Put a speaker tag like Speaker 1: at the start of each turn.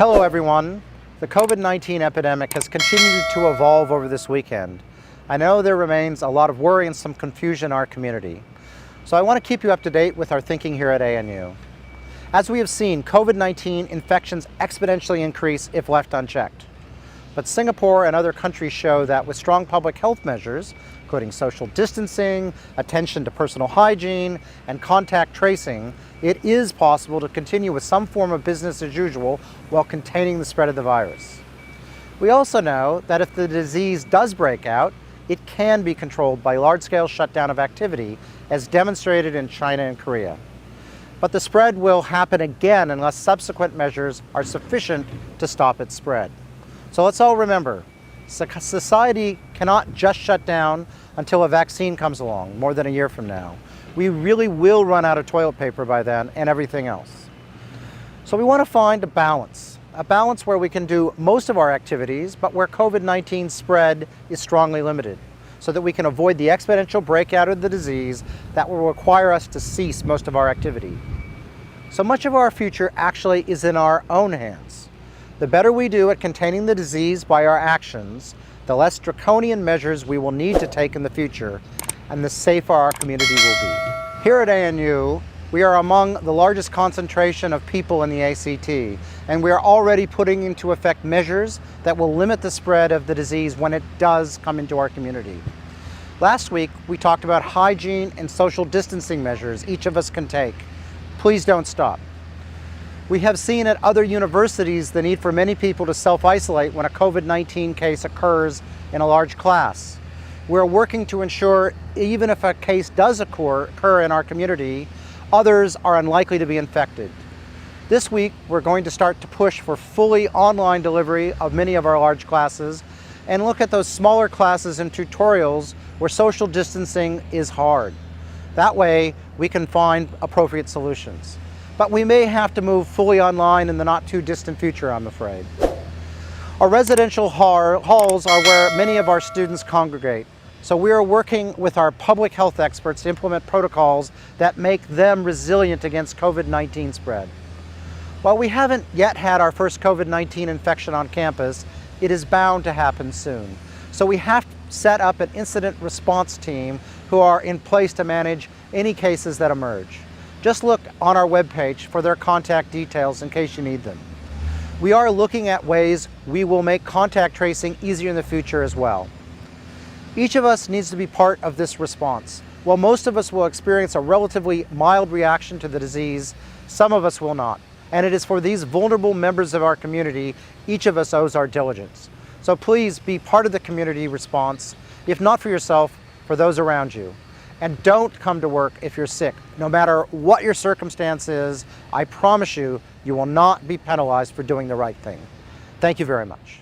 Speaker 1: Hello everyone. The COVID-19 epidemic has continued to evolve over this weekend. I know there remains a lot of worry and some confusion in our community. So I want to keep you up to date with our thinking here at ANU. As we have seen, COVID-19 infections exponentially increase if left unchecked. But Singapore and other countries show that with strong public health measures, including social distancing, attention to personal hygiene, and contact tracing, it is possible to continue with some form of business as usual while containing the spread of the virus. We also know that if the disease does break out, it can be controlled by large-scale shutdown of activity, as demonstrated in China and Korea. But the spread will happen again unless subsequent measures are sufficient to stop its spread. So let's all remember, society cannot just shut down until a vaccine comes along more than a year from now. We really will run out of toilet paper by then and everything else. So we want to find a balance where we can do most of our activities, but where COVID-19 spread is strongly limited, so that we can avoid the exponential breakout of the disease that will require us to cease most of our activity. So much of our future actually is in our own hands. The better we do at containing the disease by our actions, the less draconian measures we will need to take in the future, and the safer our community will be. Here at ANU, we are among the largest concentration of people in the ACT, and we are already putting into effect measures that will limit the spread of the disease when it does come into our community. Last week, we talked about hygiene and social distancing measures each of us can take. Please don't stop. We have seen at other universities the need for many people to self-isolate when a COVID-19 case occurs in a large class. We're working to ensure even if a case does occur in our community, others are unlikely to be infected. This week, we're going to start to push for fully online delivery of many of our large classes and look at those smaller classes and tutorials where social distancing is hard. That way, we can find appropriate solutions. But we may have to move fully online in the not too distant future, I'm afraid. Our residential halls are where many of our students congregate. So we are working with our public health experts to implement protocols that make them resilient against COVID-19 spread. While we haven't yet had our first COVID-19 infection on campus, it is bound to happen soon. So we have to set up an incident response team who are in place to manage any cases that emerge. Just look on our webpage for their contact details in case you need them. We are looking at ways we will make contact tracing easier in the future as well. Each of us needs to be part of this response. While most of us will experience a relatively mild reaction to the disease, some of us will not. And it is for these vulnerable members of our community, each of us owes our diligence. So please be part of the community response, if not for yourself, for those around you. And don't come to work if you're sick. No matter what your circumstance is, I promise you, you will not be penalized for doing the right thing. Thank you very much.